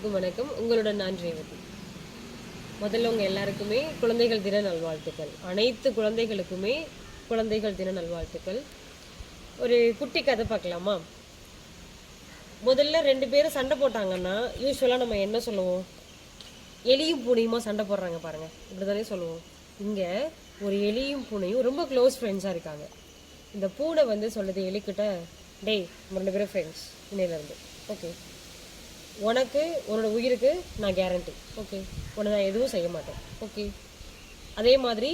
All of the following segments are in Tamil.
வணக்கம். உங்களுடன் நான் ரேவதி. முதல்ல உங்க எல்லாருக்குமே குழந்தைகள் தின நல்வாழ்த்துக்கள். அனைத்து குழந்தைகளுக்குமே குழந்தைகள் தின நல்வாழ்த்துக்கள். ஒரு குட்டி கதை பார்க்கலாமா? முதல்ல 2 பேரும் சண்டை போட்டாங்கன்னா யூஸ்வலாக நம்ம என்ன சொல்லுவோம்? எலியும் பூனையுமா சண்டை போடுறாங்க பாருங்க, இப்படிதானே சொல்லுவோம். இங்க ஒரு எலியும் பூனையும் ரொம்ப க்ளோஸ் ஃப்ரெண்ட்ஸாக இருக்காங்க. இந்த பூனை வந்து சொல்லுது எலிக்கிட்ட, டேய் நம்ம 2 பேரும் ஃப்ரெண்ட்ஸ் இன்னையிலேருந்து, ஓகே, உனக்கு உன்னோட உயிருக்கு நான் கேரண்டி, ஓகே, உன்னை நான் எதுவும் செய்ய மாட்டேன், ஓகே, அதே மாதிரி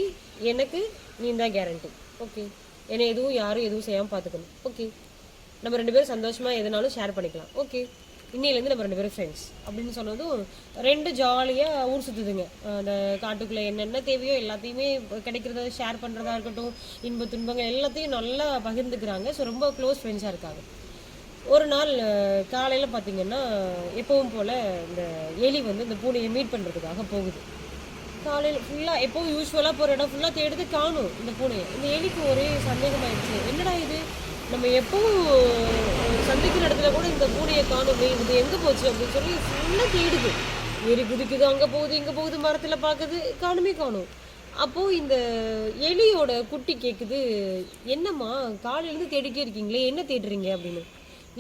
எனக்கு நீ தான் கேரண்டி, ஓகே, என்னை யாரும் எதுவும் செய்யாமல் பார்த்துக்கணும், ஓகே, நம்ம 2 பேரும் சந்தோஷமாக எதுனாலும் ஷேர் பண்ணிக்கலாம், ஓகே, இன்னையிலேருந்து நம்ம 2 பேரும் ஃப்ரெண்ட்ஸ் அப்படின்னு சொன்னதும் 2 ஜாலியாக ஊர் சுற்றுதுங்க. அந்த காட்டுக்குள்ளே என்னென்ன தேவையோ எல்லாத்தையுமே கிடைக்கிறத ஷேர் பண்ணுறதா இருக்கட்டும், இன்ப துன்பங்கள் எல்லாத்தையும் நல்லா பகிர்ந்துக்கிறாங்க. ஸோ ரொம்ப க்ளோஸ் ஃப்ரெண்ட்ஸாக இருக்காங்க. ஒரு நாள் காலையில் பார்த்தீங்கன்னா எப்பவும் போல் இந்த எலி வந்து இந்த பூனையை மீட் பண்ணுறதுக்காக போகுது. காலையில் ஃபுல்லாக எப்போவும் யூஸ்வலாக போகிற இடம் ஃபுல்லாக தேடுது, காணும் இந்த பூனையை. இந்த எலிக்கு ஒரே சந்தேகமாயிடுச்சு, என்னடா இது, நம்ம எப்பவும் சந்திக்கிற இடத்துல கூட இந்த பூனையை காணுமே, இது எங்கே போச்சு அப்படின்னு சொல்லி ஃபுல்லாக தேடுது. ஏறி குதிக்குது, அங்கே போகுது இங்கே போகுது, மரத்தில் பார்க்குது, காணும். அப்போது இந்த எலியோட குட்டி கேட்குது, என்னம்மா காலையிலேருந்து தேடிட்டே இருக்கீங்களே, என்ன தேடுறீங்க அப்படின்னு.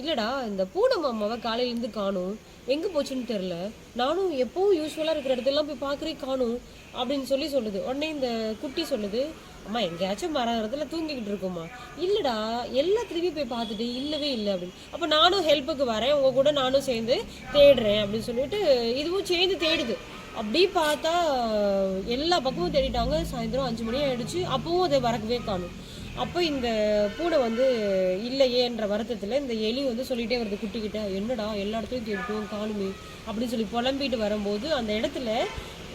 இல்லைடா, இந்த பூனை மாமாவை காலையிலேருந்து காணும், எங்கே போச்சுன்னு தெரில, நானும் எப்போவும் யூஸ்வலாக இருக்கிற இடத்துலலாம் போய் பார்க்குறே காணும் அப்படின்னு சொல்லுது. உடனே இந்த குட்டி சொல்லுது, அம்மா எங்கேயாச்சும் மர இடத்துல தூங்கிக்கிட்டு இருக்கோம்மா. இல்லைடா, எல்லாத்துலேயுமே போய் பார்த்துட்டு இல்லவே இல்லை அப்படின்னு. அப்போ நானும் ஹெல்ப்புக்கு வரேன், உங்கள் கூட நானும் சேர்ந்து தேடுறேன் அப்படின்னு சொல்லிட்டு இதுவும் சேர்ந்து தேடுது. அப்படி பார்த்தா எல்லா பக்கமும் தேடிட்டாங்க. சாயந்தரம் 5 மணி ஆகிடுச்சு, அப்பவும் அதை வரக்கவே காணும். அப்போ இந்த பூனை வந்து இல்லையேன்ற வருத்தத்தில் இந்த எலி வந்து சொல்லிகிட்டே வருது குட்டிக்கிட்ட, என்னடா எல்லா இடத்துலையும் தேடிட்டோம் காணுமே அப்படின்னு சொல்லி புலம்பிட்டு வரும்போது அந்த இடத்துல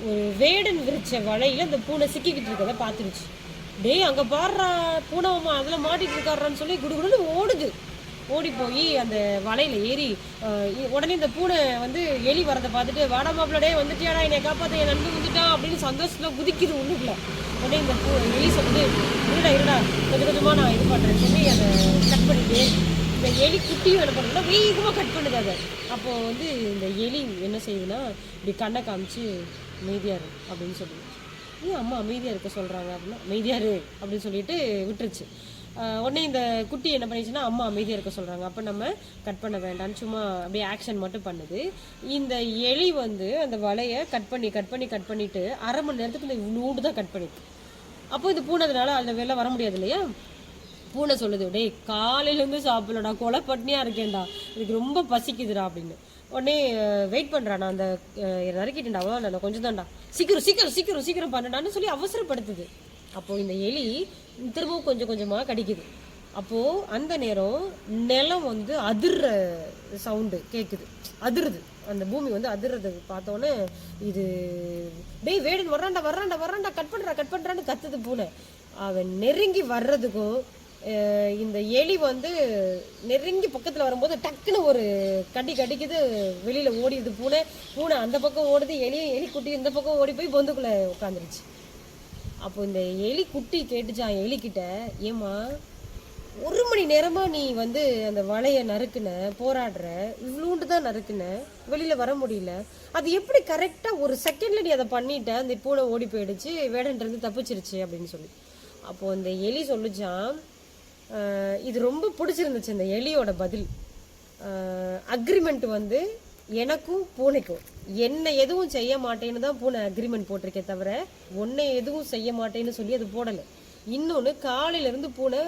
ஒரு வேடன் விரிச்ச வலையில் அந்த பூனை சிக்கிக்கிட்டு இருக்கதை பார்த்துருச்சு. டேய் அங்கே பாடுறா பூனைமா அதில் மாட்டிகிட்டு இருக்காரான்னு சொல்லி குடுகுடுன்னு ஓடுது. ஓடி போய் அந்த வலையில் ஏறி உடனே இந்த பூனை வந்து எலி வரதை பார்த்துட்டு, வாடா மாப்பிள்ளடே வந்துட்டியாடா, என்னை காப்பாற்ற என் நண்பன் வந்துட்டான் அப்படின்னு சந்தோஷத்தில் குதிக்குது உள்ளுக்குள்ள. உடனே இந்த எலி சொல்லுது, இருடா கொஞ்சமாக நான் இது பண்ணுறேன்னு சொல்லி அதை கட் பண்ணிட்டு இந்த எலி குட்டியும் என்ன பண்ணுறதுனா வேகமாக கட் பண்ணுது அதை. அப்போது வந்து இந்த எலி என்ன செய்யுதுன்னா இப்படி கண்ணை காமிச்சு அமைதியாரு அப்படின்னு சொல்லுது. ஏன் அம்மா அமைதியாக இருக்க சொல்கிறாங்க அப்படின்னா, அமைதியாரு அப்படின்னு சொல்லிட்டு விட்டுருச்சு. உடனே இந்த குட்டி என்ன பண்ணிச்சுன்னா, அம்மா அமைதியாக இருக்க சொல்கிறாங்க, அப்போ நம்ம கட் பண்ண வேண்டாம்னு சும்மா அப்படியே ஆக்ஷன் மட்டும் பண்ணுது. இந்த எலி வந்து அந்த வலையை கட் பண்ணிட்டு 1/2 மணி நேரத்துக்கு இந்த இவ்வளோண்டு தான் கட் பண்ணிட்டு. அப்போ இது பூனதுனால அந்த வெளில வர முடியாது இல்லையா. பூனை சொல்லுது, டேய் காலையிலேருந்து சாப்பிடலடா, கொலை பட்னியாக இருக்கேன்டா, எனக்கு ரொம்ப பசிக்குதுடா அப்படின்னு. உடனே வெயிட் பண்ணுறான், நான் அந்த நறுக்கிட்டேன்டா, அவ்வளோ நான் கொஞ்சம் தான்டா, சீக்கிரம் பண்ணடான்னு சொல்லி அவசரப்படுத்துது. அப்போது இந்த எலி திரும்பவும் கொஞ்சமாக கடிக்குது. அப்போது அந்த நேரம் நிலம் வந்து அதிர்ற சவுண்டு கேட்குது, அதிருது, அந்த பூமி வந்து அதிர்றது பார்த்தோன்னே இது டேய் வேடன் வர்றான்டா கட் பண்ணுறான்னு கத்துது பூனை. அவன் நெருங்கி வர்றதுக்கும் இந்த எலி வந்து நெருங்கி பக்கத்தில் வரும்போது டக்குன்னு ஒரு கடிக்குது, வெளியில் ஓடிடுது பூனை அந்த பக்கம் ஓடுது, எலி குட்டி இந்த பக்கம் ஓடி போய் பொந்துக்குள்ளே உட்காந்துருச்சு. அப்போ இந்த எலி குட்டி கேட்டுச்சான் எலிக்கிட்ட, ஏம்மா 1 மணி நேரமாக நீ வந்து அந்த வலையை நறுக்குன, போராடுற, இவ்வளோண்டு தான் நறுக்குன, வெளியில் வர முடியல, அது எப்படி கரெக்டாக 1 செகண்டில் நீ அதை பண்ணிட்ட, அந்த பூனை ஓடி போயிடுச்சு, வேடன்றது தப்பிச்சிருச்சு அப்படின்னு சொல்லி. அப்போது அந்த எலி சொல்லிச்சான், இது ரொம்ப பிடிச்சிருந்துச்சு இந்த எலியோட பதில். அக்ரிமெண்ட் வந்து எனக்கும் பூனைக்கும், என்னை எதுவும் செய்ய மாட்டேன்னு தான் பூனை அக்ரிமெண்ட் போட்டிருக்கே தவிர உன்னை எதுவும் செய்ய மாட்டேன்னு சொல்லி அது போடலை. இன்னொன்று, காலையிலேருந்து பூனை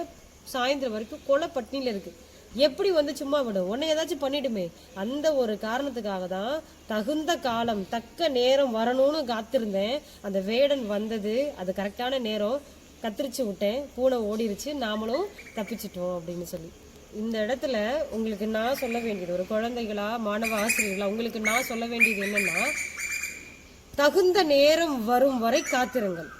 சாயந்தரம் வரைக்கும் கொலை பட்னியில் இருக்குது, எப்படி வந்து சும்மா விடும், உன்னை ஏதாச்சும் பண்ணிடுமே, அந்த ஒரு காரணத்துக்காக தான் தகுந்த காலம் தக்க நேரம் வரணும்னு காத்திருந்தேன். அந்த வேடன் வந்தது, அது கரெக்டான நேரம், கத்திரிச்சு விட்டேன், பூனை ஓடிருச்சு, நாமளும் தப்பிச்சிட்டோம் அப்படின்னு சொல்லி. இந்த இடத்துல உங்களுக்கு நான் சொல்ல வேண்டியது, ஒரு குழந்தைகளா மாணவ ஆசிரியர்களா உங்களுக்கு நான் சொல்ல வேண்டியது என்னன்னா, தகுந்த நேரம் வரும் வரை காத்திருங்கள்.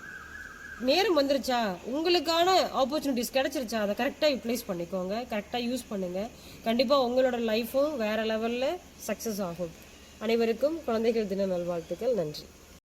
நேரம் வந்துருச்சா, உங்களுக்கான ஆப்பர்ச்சுனிட்டிஸ் கிடைச்சிருச்சா, அதை கரெக்டாக யூட்டிலைஸ் பண்ணிக்கோங்க, கரெக்டாக யூஸ் பண்ணுங்கள். கண்டிப்பாக உங்களோட லைஃப்பும் வேறு லெவலில் சக்ஸஸ் ஆகும். அனைவருக்கும் குழந்தைகள் தின நல்வாழ்த்துக்கள். நன்றி.